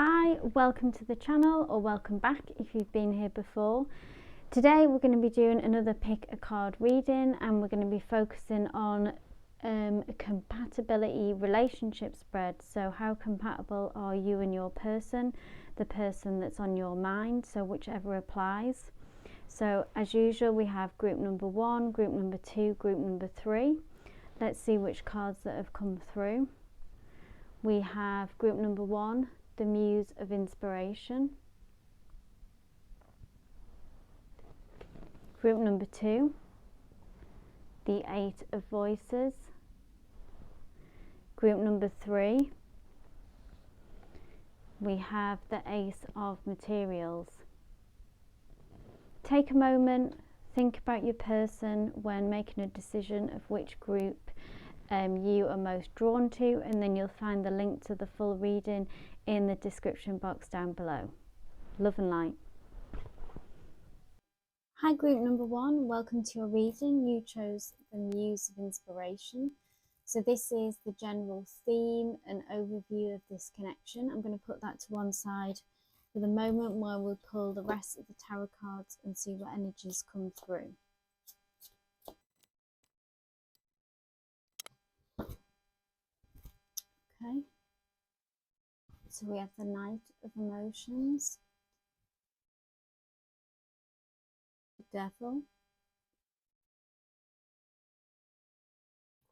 Hi, welcome to the channel, or welcome back if you've been here before. Today we're going to be doing another pick a card reading, and we're going to be focusing on a compatibility relationship spread. So how compatible are you and your person, the person that's on your mind, so whichever applies. So as usual, we have group number 1, group number 2, group number 3. Let's see which cards that have come through. We have group number 1, the Muse of Inspiration. Group number 2, the 8 of Voices. Group number 3, we have the Ace of Materials. Take a moment, think about your person when making a decision of which group you are most drawn to, and then you'll find the link to the full reading in the description box down below. Love and light. Hi group number 1, welcome to your reading. You chose the Muse of Inspiration. So this is the general theme and overview of this connection. I'm going to put that to one side for the moment while we'll pull the rest of the tarot cards and see what energies come through. Okay, so we have the Knight of Emotions, the Devil,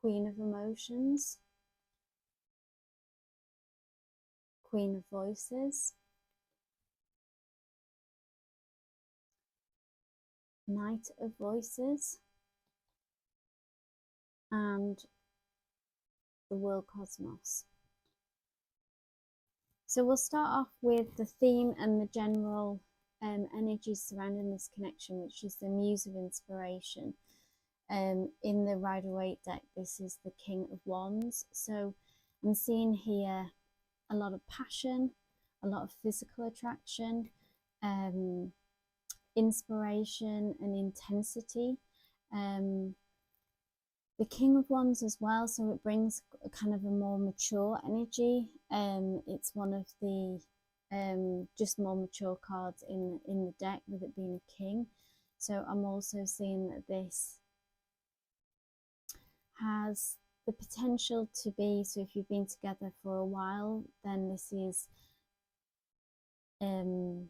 Queen of Emotions, Queen of Voices, Knight of Voices, and the World Cosmos. So we'll start off with the theme and the general energies surrounding this connection, which is the Muse of Inspiration. In the Rider-Waite deck, this is the King of Wands. So I'm seeing here a lot of passion, a lot of physical attraction, inspiration and intensity. The King of Wands as well, so it brings a kind of a more mature energy. It's one of the just more mature cards in the deck, with it being a king. So I'm also seeing that this has the potential to be, so if you've been together for a while, then this is a kind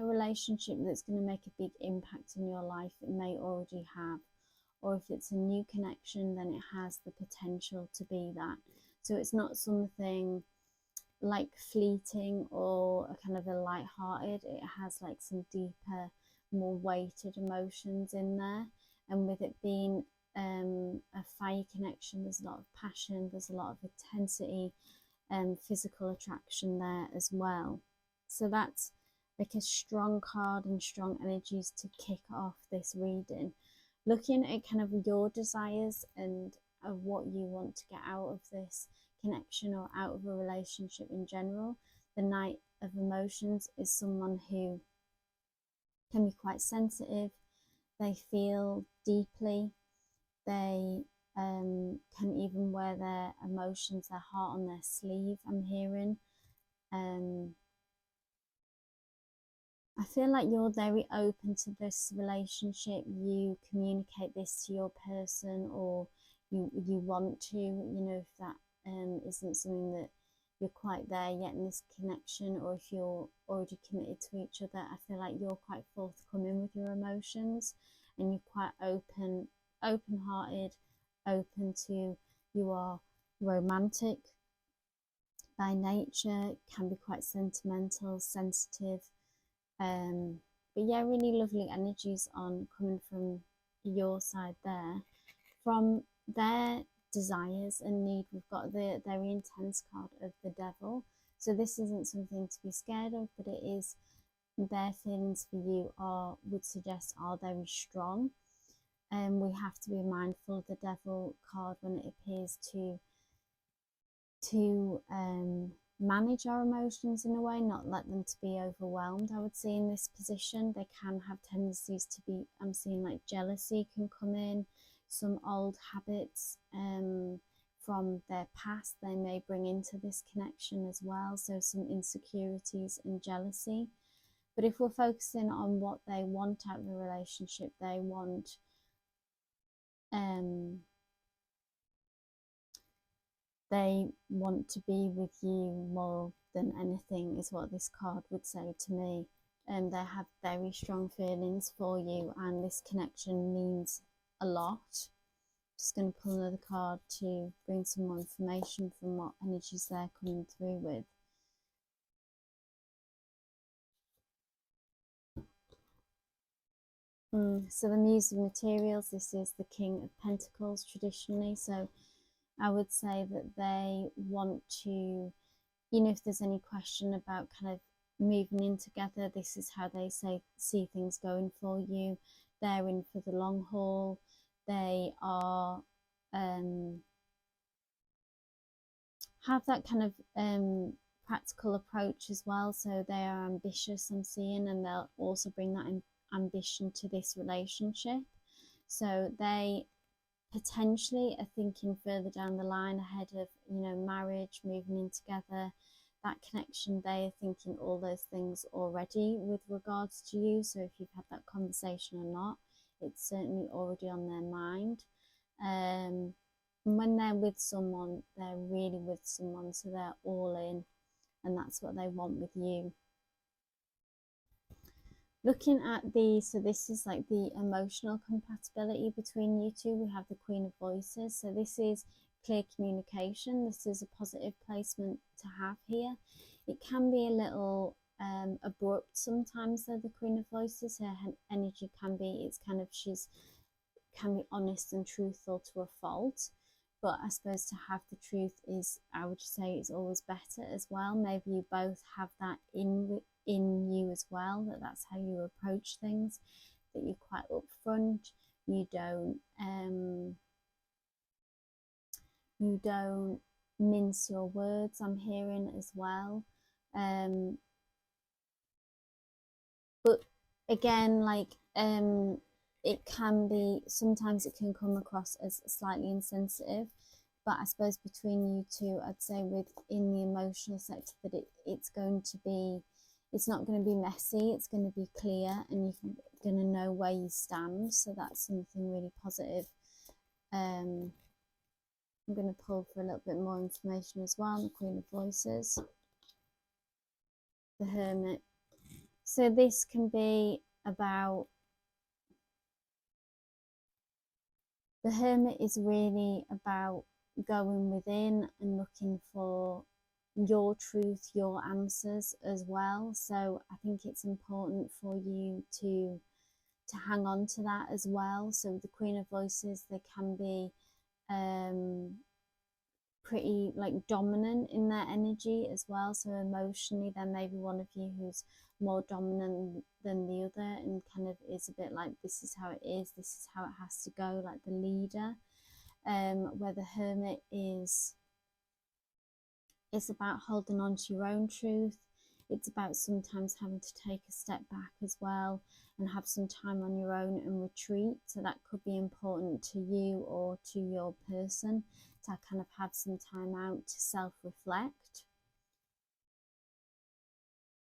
of relationship that's going to make a big impact in your life. It may already have, or if it's a new connection, then it has the potential to be that. So it's not something like fleeting or a kind of a light-hearted. It has like some deeper, more weighted emotions in there. And with it being a fire connection, there's a lot of passion, there's a lot of intensity and physical attraction there as well. So that's like a strong card and strong energies to kick off this reading. Looking at kind of your desires and of what you want to get out of this connection or out of a relationship in general. The Knight of Emotions is someone who can be quite sensitive. They feel deeply. They can even wear their emotions, their heart on their sleeve, I'm hearing. I feel like you're very open to this relationship. You communicate this to your person, or you want to, you know, if that isn't something that you're quite there yet in this connection, or if you're already committed to each other. I feel like you're quite forthcoming with your emotions, and you're quite open-hearted, open to, you are romantic by nature, can be quite sentimental, sensitive. But yeah, really lovely energies on coming from your side there. From their desires and need, we've got the very intense card of the Devil. So this isn't something to be scared of, but it is, their feelings for you would suggest are very strong. And we have to be mindful of the Devil card when it appears to manage our emotions in a way, not let them to be overwhelmed. I would say in this position they can have tendencies to be, I'm seeing like jealousy can come in, some old habits, from their past they may bring into this connection as well, so some insecurities and jealousy. But if we're focusing on what they want out of the relationship, they want to be with you more than anything, is what this card would say to me. They have very strong feelings for you, and this connection means a lot. Just going to pull another card to bring some more information from what energies they're coming through with. So the Muse of Materials, this is the King of Pentacles traditionally. So I would say that they want to, if there's any question about kind of moving in together, this is how they see things going for you. They're in for the long haul. They are have that kind of practical approach as well. So they are ambitious, I'm seeing, and they'll also bring that ambition to this relationship. So they potentially are thinking further down the line, ahead of marriage, moving in together, that connection. They are thinking all those things already with regards to you. So if you've had that conversation or not, it's certainly already on their mind. When they're with someone, they're really with someone, so they're all in, and that's what they want with you. Looking at so this is like the emotional compatibility between you two. We have the Queen of Voices. So this is clear communication. This is a positive placement to have here. It can be a little abrupt sometimes though, the Queen of Voices. Her energy can be, can be honest and truthful to a fault. But I suppose to have the truth is, I would say, is always better as well. Maybe you both have that in you as well, that's how you approach things, that you're quite upfront, you don't mince your words, I'm hearing as well. But again, like it can be, sometimes it can come across as slightly insensitive, but I suppose between you two, I'd say within the emotional sector, that it's going to be, it's not going to be messy, it's going to be clear, and you're going to know where you stand. So that's something really positive. I'm going to pull for a little bit more information as well. The Queen of Voices, the Hermit. So this can be about, the Hermit is really about going within and looking for your truth, your answers as well. So I think it's important for you to hang on to that as well. So the Queen of Voices, they can be pretty like dominant in their energy as well. So emotionally, there may be one of you who's more dominant than the other, and kind of is a bit like, this is how it is, this is how it has to go, like the leader. Where the Hermit is, it's about holding on to your own truth. It's about sometimes having to take a step back as well and have some time on your own and retreat. So that could be important to you or to your person, to kind of have some time out to self-reflect.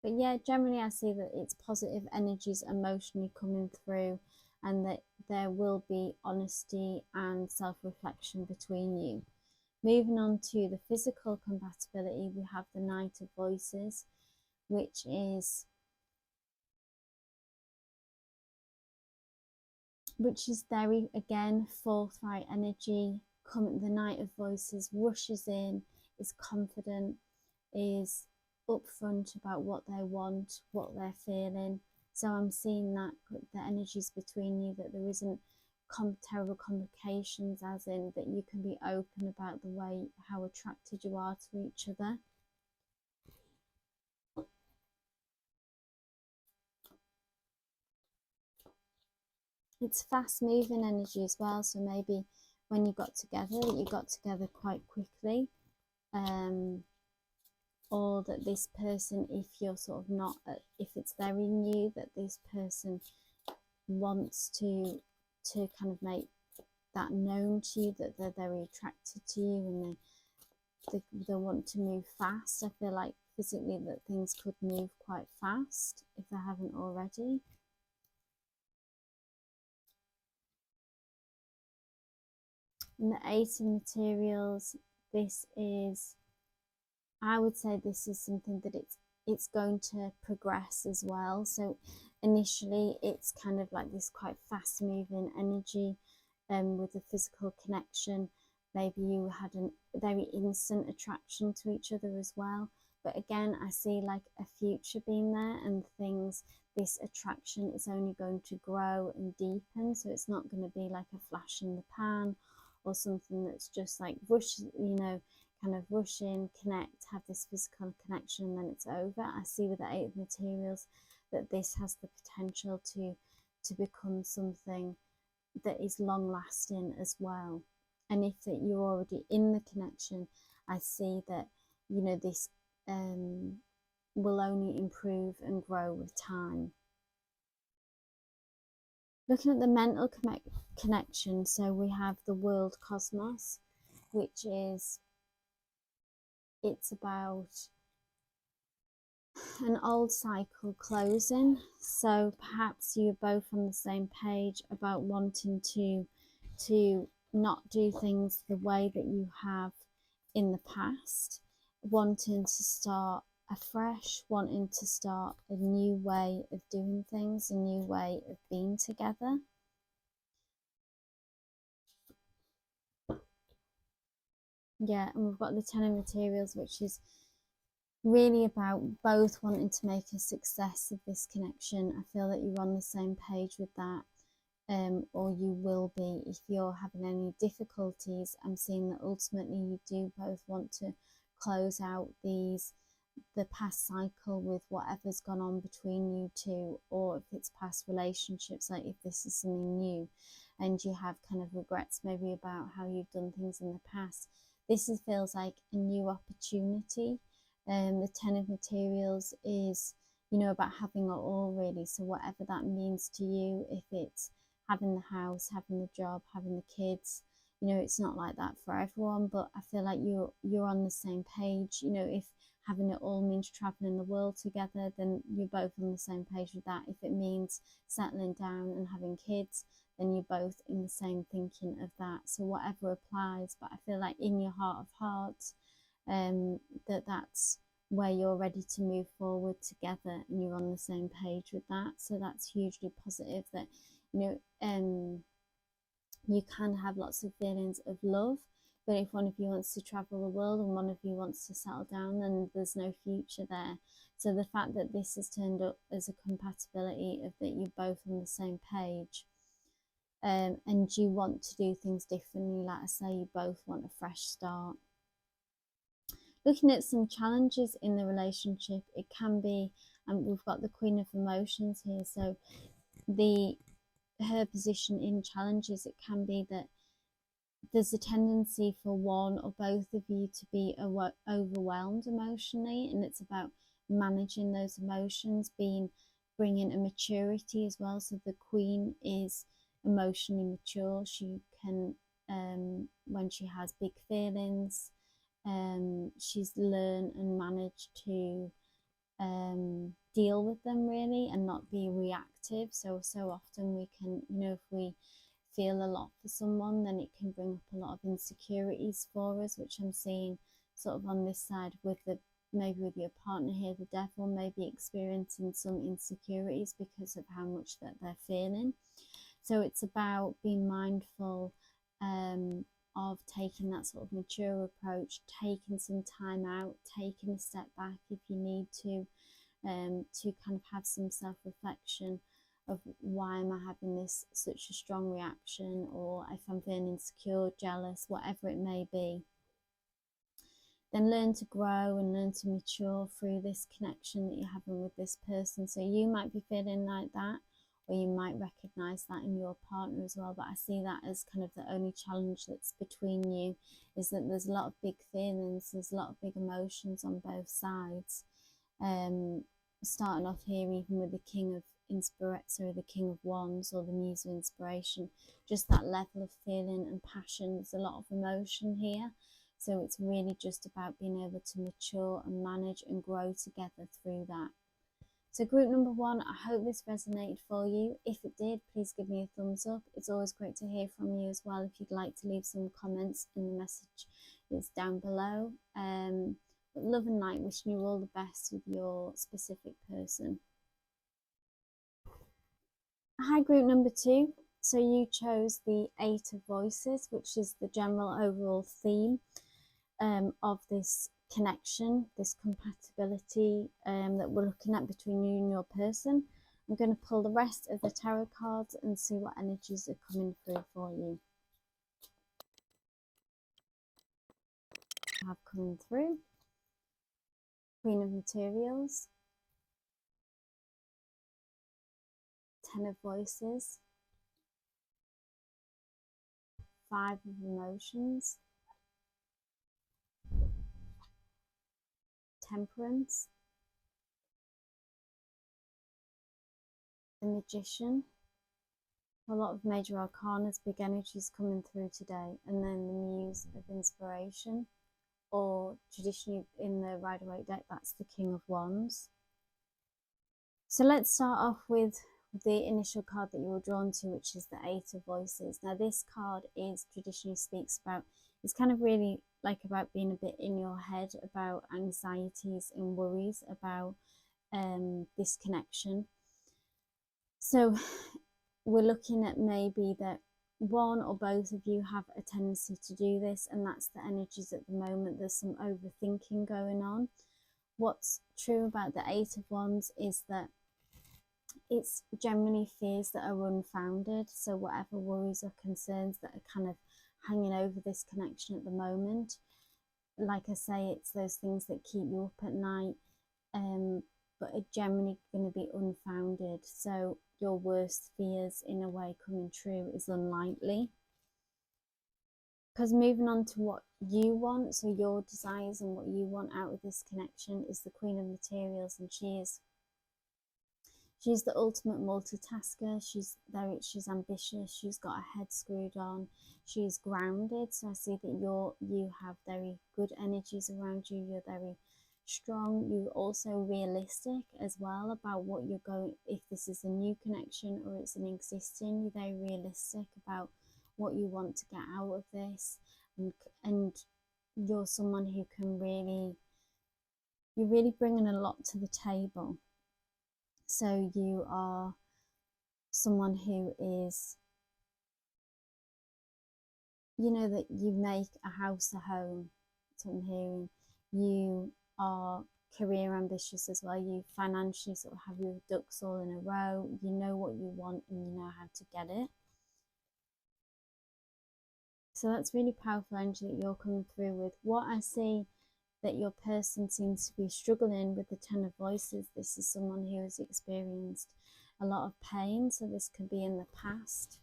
But yeah, generally I see that it's positive energies emotionally coming through, and that there will be honesty and self-reflection between you. Moving on to the physical compatibility, we have the Knight of Voices, which is very, again, forthright energy. The Knight of Voices rushes in, is confident, is upfront about what they want, what they're feeling. So I'm seeing that the energies between you, that there isn't terrible complications, as in that you can be open about the way, how attracted you are to each other. It's fast moving energy as well, so maybe when you got together, you got together quite quickly, or that this person, if you're sort of not, if it's very new, that this person wants to kind of make that known to you, that they're very attracted to you, and they want to move fast. I feel like physically that things could move quite fast if they haven't already. And the Eight of Materials, this is, I would say this is something that it's going to progress as well. So initially it's kind of like this quite fast moving energy with a physical connection. Maybe you had a very instant attraction to each other as well. But again, I see like a future being there, and things, this attraction is only going to grow and deepen. So it's not going to be like a flash in the pan or something that's just like rush, you know, kind of rush in, connect, have this physical connection, and then it's over. I see with the Eight of Materials that this has the potential to become something that is long lasting as well. And if that you're already in the connection, I see that, you know, this will only improve and grow with time. Looking at the mental connection, so we have the world cosmos, which is, it's about an old cycle closing. So perhaps you're both on the same page about wanting to not do things the way that you have in the past, wanting to start afresh, wanting to start a new way of doing things, a new way of being together. Yeah, and we've got the Ten of Materials, which is really about both wanting to make a success of this connection. I feel that you're on the same page with that, or you will be. If you're having any difficulties, I'm seeing that ultimately you do both want to close out the past cycle with whatever's gone on between you two, or if it's past relationships, like if this is something new and you have kind of regrets maybe about how you've done things in the past. This feels like a new opportunity. The Ten of Materials is, you know, about having it all really. So whatever that means to you, if it's having the house, having the job, having the kids, you know, it's not like that for everyone, but I feel like you're on the same page. You know, if having it all means traveling the world together, then you're both on the same page with that. If it means settling down and having kids, then you're both in the same thinking of that. So whatever applies, but I feel like in your heart of hearts, that's where you're ready to move forward together, and you're on the same page with that. So that's hugely positive, that, you know, you can have lots of feelings of love, but if one of you wants to travel the world and one of you wants to settle down, then there's no future there. So the fact that this has turned up as a compatibility of that you're both on the same page, and you want to do things differently, like I say, you both want a fresh start. Looking at some challenges in the relationship, it can be, and we've got the Queen of Emotions here, so her position in challenges, it can be that there's a tendency for one or both of you to be overwhelmed emotionally, and it's about managing those emotions, bringing a maturity as well. So the Queen is emotionally mature. She can, when she has big feelings, she's learned and managed to deal with them really and not be reactive. So often we can, you know, if we feel a lot for someone, then it can bring up a lot of insecurities for us, which I'm seeing sort of on this side with maybe with your partner here. The Devil may be experiencing some insecurities because of how much that they're feeling. So it's about being mindful of taking that sort of mature approach, taking some time out, taking a step back if you need to kind of have some self-reflection of why am I having this such a strong reaction, or if I'm feeling insecure, jealous, whatever it may be. Then learn to grow and learn to mature through this connection that you're having with this person. So you might be feeling like that, or you might recognize that in your partner as well, but I see that as kind of the only challenge that's between you, is that there's a lot of big feelings, there's a lot of big emotions on both sides. Starting off here even with the King of the King of Wands or the Muse of Inspiration, just that level of feeling and passion. There's a lot of emotion here, so it's really just about being able to mature and manage and grow together through that. So group number 1, I hope this resonated for you. If it did, please give me a thumbs up. It's always great to hear from you as well. If you'd like to leave some comments in the message, it's down below. But love and light, wishing you all the best with your specific person. Hi group number 2. So you chose the 8 of Voices, which is the general overall theme of this connection, this compatibility that we're looking at between you and your person. I'm going to pull the rest of the tarot cards and see what energies are coming through for you. I have coming through Queen of Materials, 10 of Voices, 5 of Emotions, Temperance, the Magician, a lot of major arcanas, big energies coming through today, and then the Muse of Inspiration, or traditionally in the Rider-Waite deck, that's the King of Wands. So let's start off with the initial card that you were drawn to, which is the 8 of Voices. Now this card is traditionally speaks about, it's kind of really like about being a bit in your head, about anxieties and worries about this connection. So we're looking at maybe that one or both of you have a tendency to do this, and that's the energies at the moment. There's some overthinking going on. What's true about the 8 of Wands is that it's generally fears that are unfounded. So whatever worries or concerns that are kind of hanging over this connection at the moment, like I say, it's those things that keep you up at night, but are generally going to be unfounded. So your worst fears in a way coming true is unlikely. Because moving on to what you want, so your desires and what you want out of this connection, is the Queen of Materials, and she's the ultimate multitasker. She's ambitious, she's got her head screwed on, she's grounded. So I see that you have very good energies around you, you're very strong, you're also realistic as well about what you're going, if this is a new connection or it's an existing, you're very realistic about what you want to get out of this, and you're someone who can you're really bringing a lot to the table. So you are someone who is, you know, that you make a house a home. That's what I'm hearing. You are career ambitious as well. You financially sort of have your ducks all in a row. You know what you want and you know how to get it. So that's really powerful energy that you're coming through with. What I see that your person seems to be struggling with the 10 of Voices. This is someone who has experienced a lot of pain. So this could be in the past,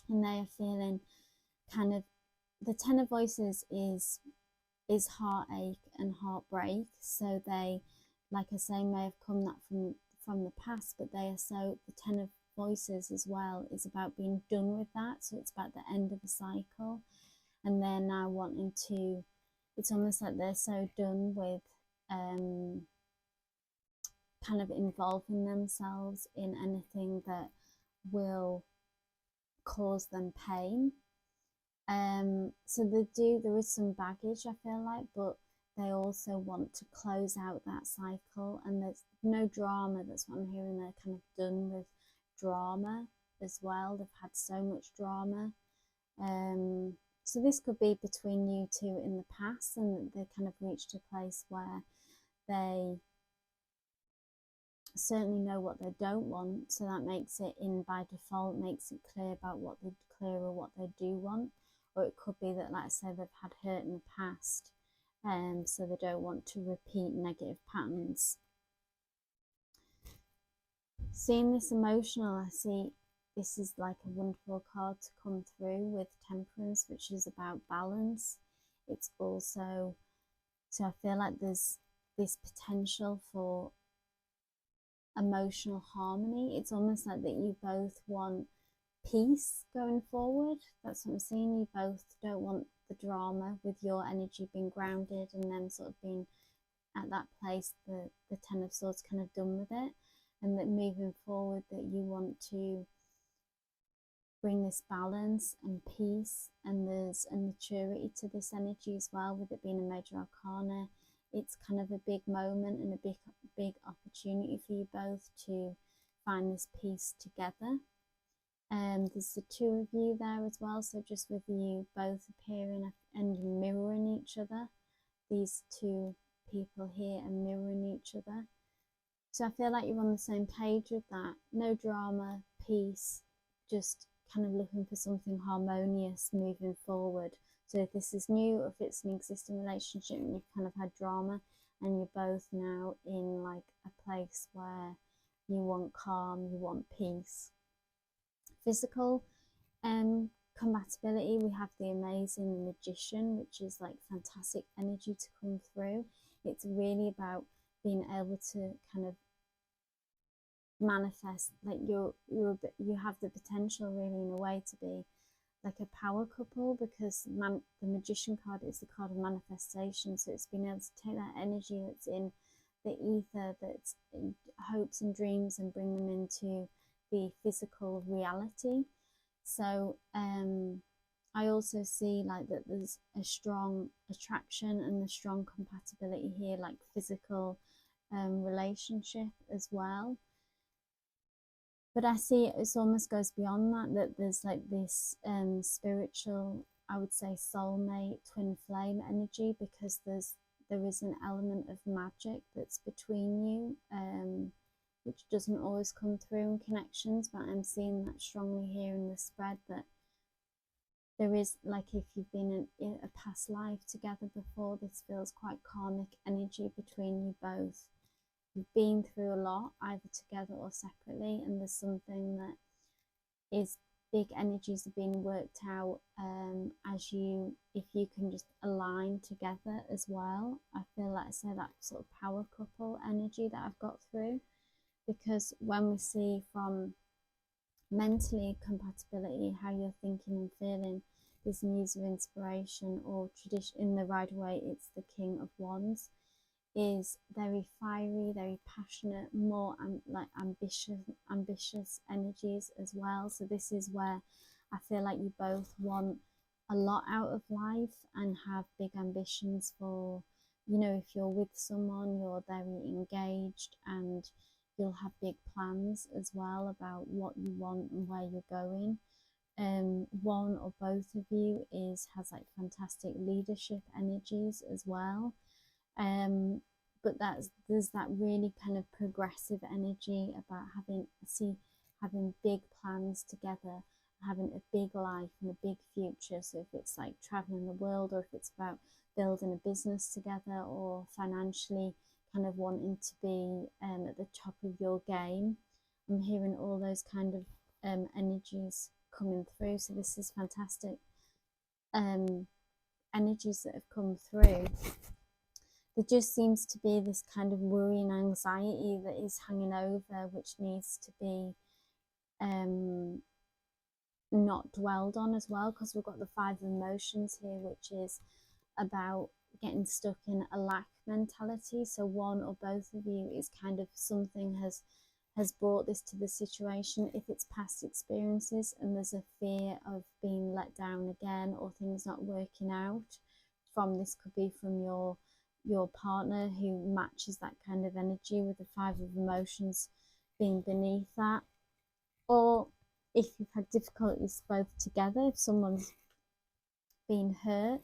and they are feeling kind of, the 10 of Voices is heartache and heartbreak. So they, like I say, may have come that from the past, but they are, so the 10 of Voices as well is about being done with that. So it's about the end of a cycle, and they're now wanting to, it's almost like they're so done with kind of involving themselves in anything that will cause them pain. So there is some baggage, I feel like, but they also want to close out that cycle, and there's no drama. That's what I'm hearing. They're kind of done with drama as well. They've had so much drama. So this could be between you two in the past, and they kind of reached a place where they certainly know what they don't want. So that makes it, in by default, makes it clear about what they do want. Or it could be that, like I say, they've had hurt in the past, so they don't want to repeat negative patterns. Seeing this emotional, I see this is like a wonderful card to come through with Temperance, which is about balance. It's also, so I feel like there's this potential for emotional harmony. It's almost like that you both want peace going forward. That's what I'm seeing. You both don't want the drama, with your energy being grounded and them sort of being at that place, the Ten of Swords, kind of done with it, and that moving forward that you want to bring this balance and peace, and there's a maturity to this energy as well, with it being a major arcana. It's kind of a big moment and a big opportunity for you both to find this peace together. There's the two of you there as well, so just with you both appearing and mirroring each other, these two people here are mirroring each other. So I feel like you're on the same page with that. No drama, peace, just kind of looking for something harmonious moving forward. So if this is new, or if it's an existing relationship and you've kind of had drama, and you're both now in like a place where you want calm, you want peace. Physical compatibility, we have the amazing Magician, which is like fantastic energy to come through. It's really about being able to kind of manifest, like you have the potential really in a way to be like a power couple, because the Magician card is the card of manifestation. So it's being able to take that energy that's in the ether, that's hopes and dreams, and bring them into the physical reality. So I also see like that there's a strong attraction and a strong compatibility here, like physical relationship as well. But I see it almost goes beyond that, that there's like this spiritual, I would say soulmate, twin flame energy, because there is an element of magic that's between you, which doesn't always come through in connections, but I'm seeing that strongly here in the spread, that there is, like, if you've been in a past life together before, this feels quite karmic energy between you both. You've been through a lot, either together or separately, and there's something that is big energies are being worked out if you can just align together as well. I feel like I say that sort of power couple energy that I've got through, because when we see from mentally compatibility, how you're thinking and feeling, this muse of inspiration, or tradition in the Rider-Waite, it's the King of Wands, is very fiery, very passionate, more like ambitious energies as well. So this is where I feel like you both want a lot out of life and have big ambitions for, you know, if you're with someone, you're very engaged, and you'll have big plans as well about what you want and where you're going. One or both of you has like fantastic leadership energies as well. But there's that really kind of progressive energy about having big plans together, having a big life and a big future. So if it's like traveling the world, or if it's about building a business together, or financially kind of wanting to be at the top of your game, I'm hearing all those kind of energies coming through. So this is fantastic energies that have come through. There just seems to be this kind of worry and anxiety that is hanging over, which needs to be not dwelled on as well, because we've got the 5 of emotions here, which is about getting stuck in a lack mentality. So one or both of you is kind of something has brought this to the situation. If it's past experiences and there's a fear of being let down again, or things not working out, this could be from your partner who matches that kind of energy, with the 5 of emotions being beneath that. Or if you've had difficulties both together, if someone's been hurt,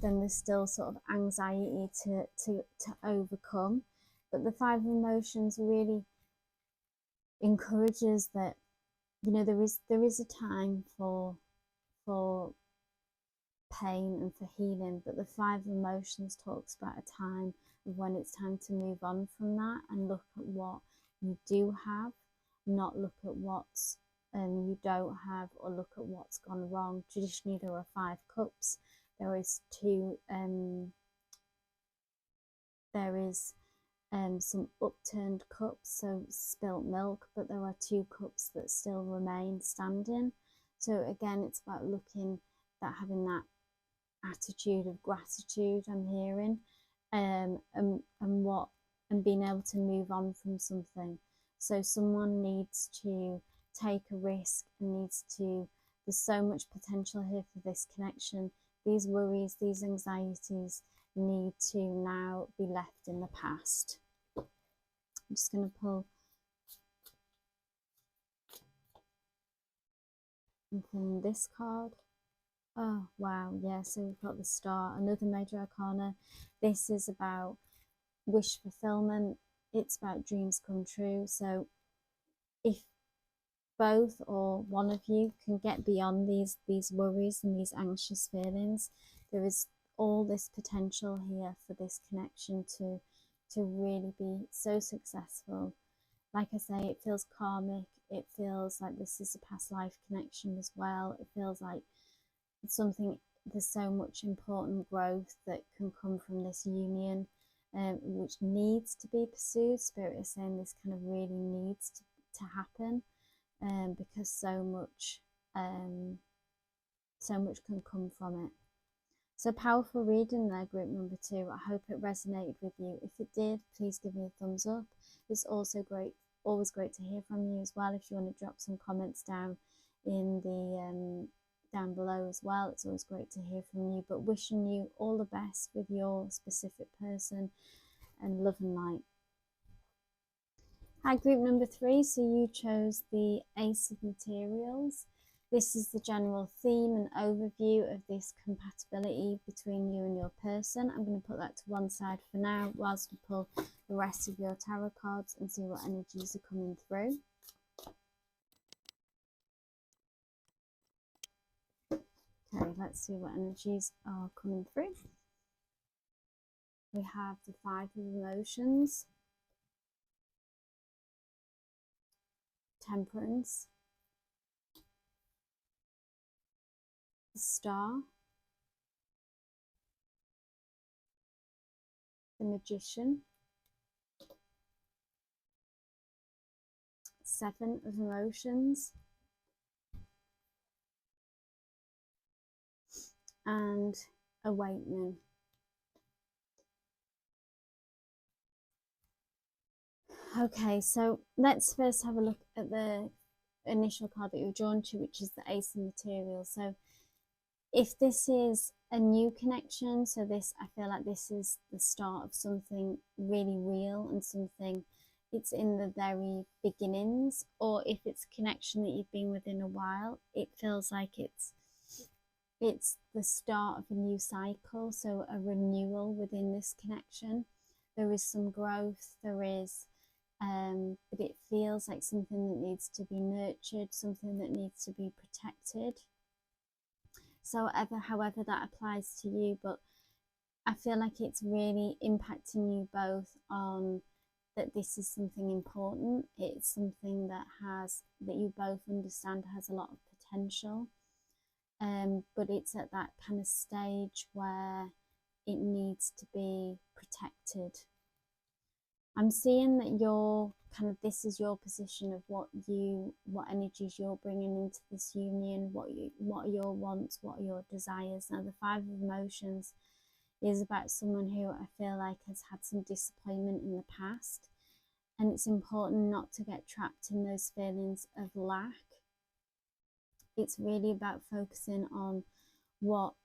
then there's still sort of anxiety to overcome. But the 5 of emotions really encourages that, you know, there is a time for pain and for healing, but the 5 of emotions talks about a time of when it's time to move on from that and look at what you do have, not look at what's you don't have, or look at what's gone wrong. Traditionally there are 5 cups. There is some upturned cups, so spilt milk, but there are 2 cups that still remain standing. So again, it's about looking at having that attitude of gratitude I'm hearing, and being able to move on from something. So someone needs to take a risk and there's so much potential here for this connection. These worries, these anxieties need to now be left in the past. I'm just going to pull from this card. Oh wow, yeah, so we've got the Star, another major arcana. This is about wish fulfillment. It's about dreams come true. So if both or one of you can get beyond these worries and these anxious feelings, there is all this potential here for this connection to really be so successful. Like I say, it feels karmic. It feels like this is a past life connection as well. It feels like it's something, there's so much important growth that can come from this union, which needs to be pursued. Spirit is saying this kind of really needs to happen, because so much can come from it. So powerful reading there, group number 2. I hope it resonated with you. If it did, please give me a thumbs up. It's also always great to hear from you as well. If you want to drop some comments down in the down below as well, it's always great to hear from you. But wishing you all the best with your specific person, and love and light. Hi, group number 3. So you chose the Ace of Materials. This is the general theme and overview of this compatibility between you and your person. I'm going to put that to one side for now whilst we pull the rest of your tarot cards and see what energies are coming through. Okay, let's see what energies are coming through. We have the 5 of Emotions, Temperance, the Star, the Magician, 7 of Emotions, and Awakening. Okay, so let's first have a look at the initial card that you're drawn to, which is the Ace of Materials. So if this is a new connection, so this, I feel like this is the start of something really real and something, it's in the very beginnings, or if it's a connection that you've been within a while, it feels like it's the start of a new cycle, so a renewal within this connection. There is some growth, there is, but it feels like something that needs to be nurtured, something that needs to be protected. So however that applies to you, but I feel like it's really impacting you both on that this is something important. It's something that you both understand has a lot of potential. But it's at that kind of stage where it needs to be protected. I'm seeing that this is your position of what energies you're bringing into this union, what are your wants, what are your desires. Now the 5 of Emotions is about someone who I feel like has had some disappointment in the past, and it's important not to get trapped in those feelings of lack. It's really about focusing on what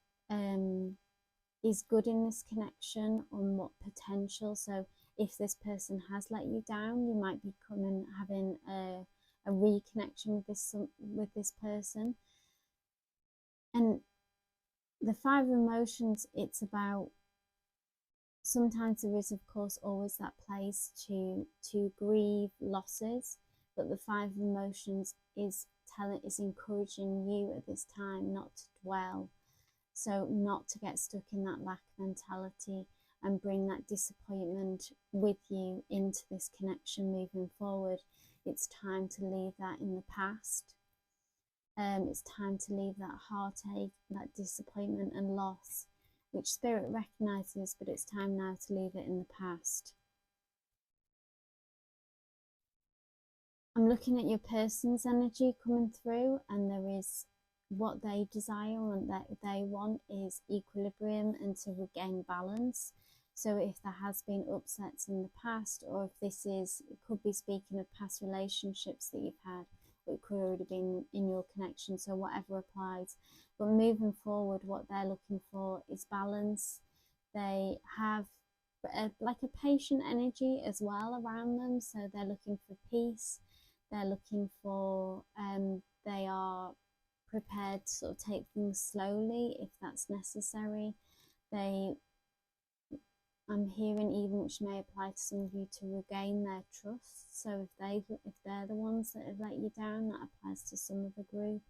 is good in this connection, on what potential. So if this person has let you down, you might be having a reconnection with this person. And the 5 of Emotions, it's about, sometimes there is of course always that place to grieve losses, but the 5 of Emotions is encouraging you at this time not to dwell, so not to get stuck in that lack mentality and bring that disappointment with you into this connection moving forward. It's time to leave that in the past. It's time to leave that heartache, that disappointment and loss, which Spirit recognizes, but it's time now to leave it in the past. I'm looking at your person's energy coming through, and there is what they desire and that they want is equilibrium and to regain balance. So if there has been upsets in the past, or if this is, it could be speaking of past relationships that you've had, or it could already been in your connection, so whatever applies. But moving forward, what they're looking for is balance. They have like a patient energy as well around them, so they're looking for peace. They're looking for, they are prepared to sort of take things slowly if that's necessary. I'm hearing even, which may apply to some of you, to regain their trust. So if they're the ones that have let you down, that applies to some of the group.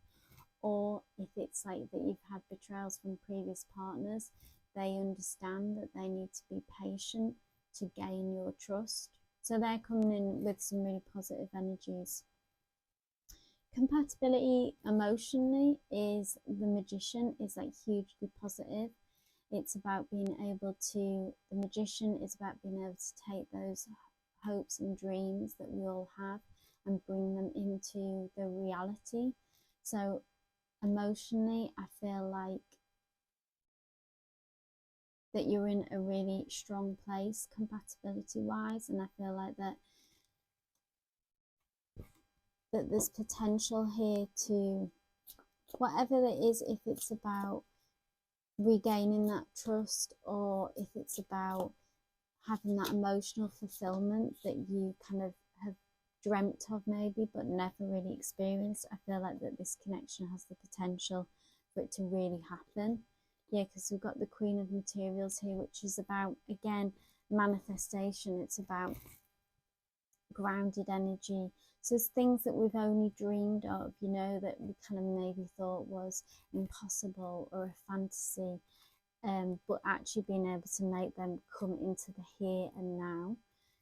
Or if it's like that you've had betrayals from previous partners, they understand that they need to be patient to gain your trust. So they're coming in with some really positive energies. Compatibility emotionally is the Magician, is like hugely positive. It's about being able to, the Magician is about being able to take those hopes and dreams that we all have and bring them into the reality. So emotionally, I feel like that you're in a really strong place compatibility wise, and I feel like that there's potential here to, whatever it is, if it's about regaining that trust, or if it's about having that emotional fulfillment that you kind of have dreamt of maybe but never really experienced, I feel like that this connection has the potential for it to really happen. Yeah, because we've got the Queen of Materials here, which is about, again, manifestation. It's about grounded energy. So it's things that we've only dreamed of, you know, that we kind of maybe thought was impossible or a fantasy, but actually being able to make them come into the here and now.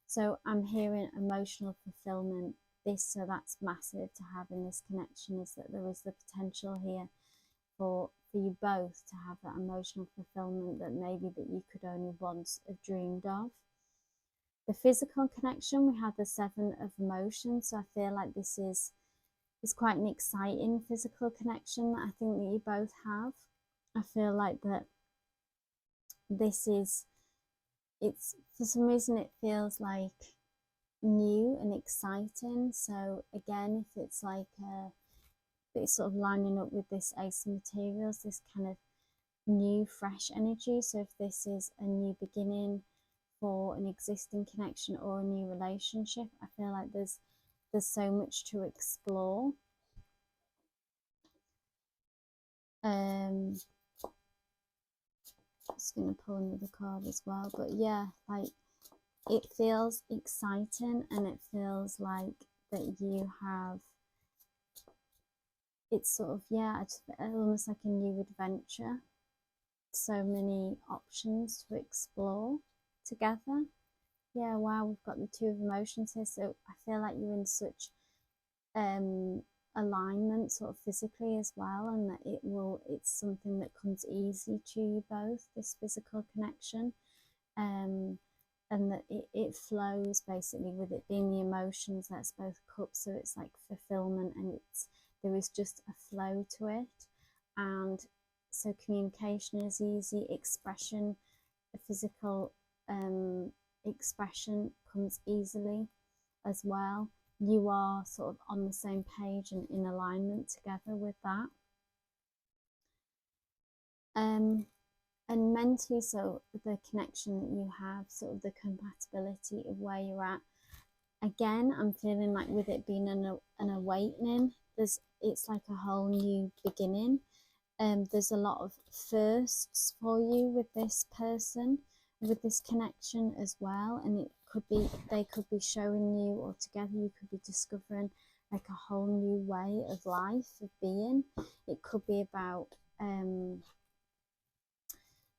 So I'm hearing emotional fulfillment. So that's massive to have in this connection, is that there is the potential here for you both to have that emotional fulfillment that maybe that you could only once have dreamed of. The physical connection, we have the Seven of Emotions. So I feel like this is quite an exciting physical connection that I think that you both have. I feel like that this is, it's, for some reason it feels like new and exciting. So again, if it's like it's sort of lining up with this Ace of Materials, this kind of new fresh energy. So if this is a new beginning for an existing connection or a new relationship, I feel like there's so much to explore. Just going to pull another card as well, but yeah, like it feels exciting, and it feels like that you have, it's sort of, yeah, it's almost like a new adventure. So many options to explore together. Yeah, wow, we've got the Two of Emotions here. So I feel like you're in such alignment sort of physically as well, and that it's something that comes easy to you both, this physical connection, and that it flows basically with it being the emotions. That's both cups, so it's like fulfillment, and there is just a flow to it. And so communication is easy, expression, a physical expression comes easily as well. You are sort of on the same page and in alignment together with that. And mentally, so the connection that you have, sort of the compatibility of where you're at. Again, I'm feeling like with it being an awakening, it's like a whole new beginning. There's a lot of firsts for you with this person, with this connection as well, and they could be showing you, or together you could be discovering like a whole new way of life, of being. It could be about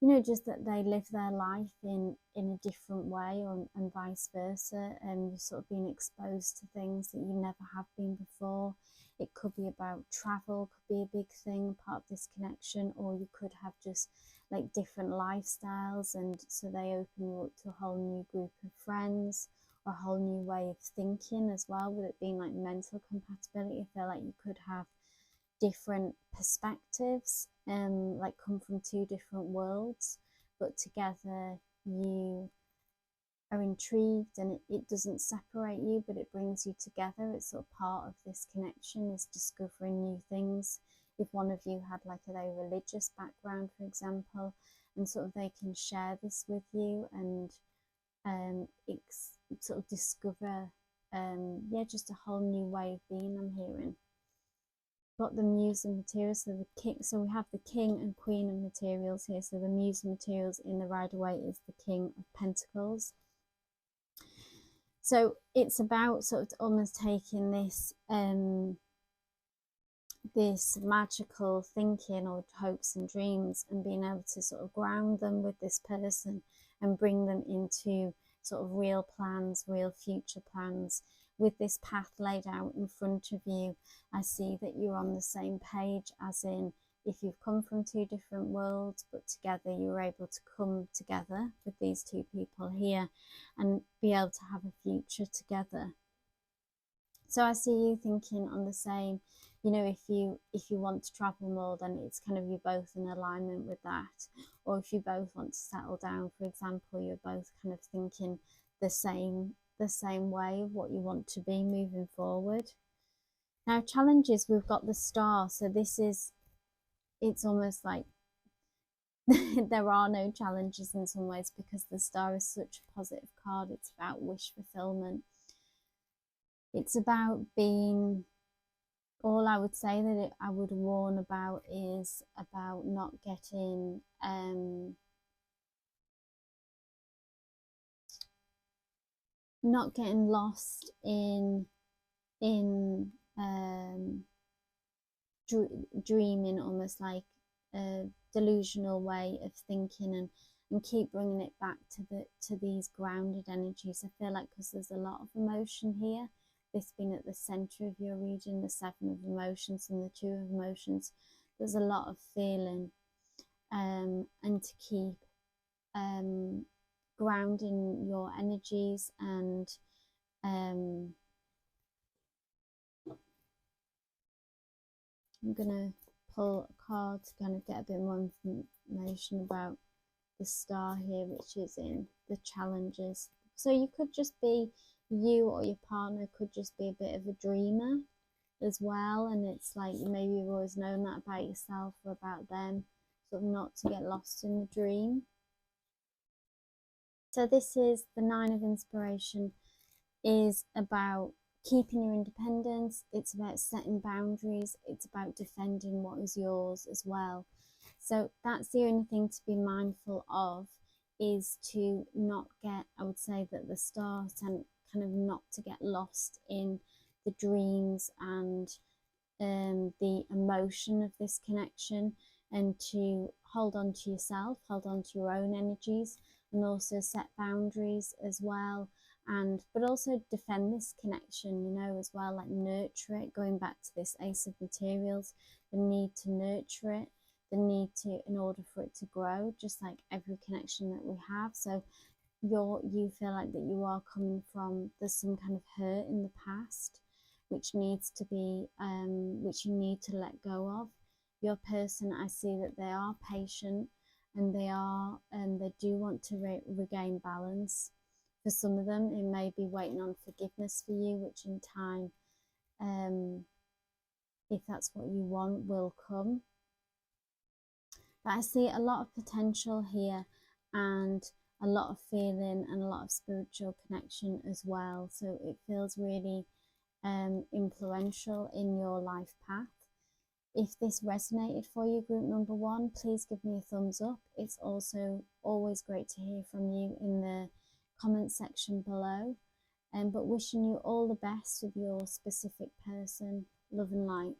you know, just that they live their life in a different way, and vice versa, and you're sort of being exposed to things that you never have been before. It could be about travel, could be a big thing, part of this connection, or you could have just like different lifestyles, and so they open you up to a whole new group of friends, or a whole new way of thinking as well, with it being like mental compatibility. I feel like you could have different perspectives, like come from two different worlds, but together you are intrigued, and it doesn't separate you, but it brings you together. It's sort of part of this connection is discovering new things. If one of you had like a very religious background, for example, and sort of they can share this with you and sort of discover yeah, just a whole new way of being, I'm hearing. Got the muse of materials, so the king, so we have the king and queen of materials here. So the muse of materials in the Rider-Waite is the king of pentacles. So it's about sort of almost taking this this magical thinking or hopes and dreams and being able to sort of ground them with this person and bring them into sort of real plans, real future plans. With this path laid out in front of you, I see that you're on the same page, as in if you've come from two different worlds, but together you were able to come together with these two people here and be able to have a future together. So I see you thinking on the same, you know, if you want to travel more, then it's kind of you're both in alignment with that. Or if you both want to settle down, for example, you're both kind of thinking the same way of what you want to be moving forward. Now, challenges, we've got the star. So this is, it's almost like there are no challenges in some ways, because the star is such a positive card. It's about wish fulfillment. It's about being, all I would say that I would warn about is about not getting lost in dreaming, almost like a delusional way of thinking, and keep bringing it back to these grounded energies. I feel like because there's a lot of emotion here, this being at the center of your region, the 7 of emotions and the 2 of emotions, there's a lot of feeling, and to keep grounding your energies. And I'm gonna pull a card to kind of get a bit more information about the star here, which is in the challenges. So you could just be, you or your partner could just be a bit of a dreamer as well, and it's like maybe you've always known that about yourself or about them, sort of not to get lost in the dream. So this is the 9 of inspiration, is about keeping your independence. It's about setting boundaries. It's about defending what is yours as well. So that's the only thing to be mindful of, is to not get, I would say that the star kind of not to get lost in the dreams and the emotion of this connection, and to hold on to yourself, hold on to your own energies, and also set boundaries as well. And but also defend this connection, you know, as well, like nurture it. Going back to this Ace of Materials, the need to nurture it, the need to, in order for it to grow, just like every connection that we have. So you feel like that you are coming from, there's some kind of hurt in the past which needs to be which you need to let go of. Your person, I see that they are patient, and they do want to regain balance. For some of them, it may be waiting on forgiveness for you, which in time, if that's what you want, will come. But I see a lot of potential here, and a lot of feeling, and a lot of spiritual connection as well. So it feels really influential in your life path. If this resonated for you, group number 1, please give me a thumbs up. It's also always great to hear from you in the comment section below. But wishing you all the best with your specific person. Love and light.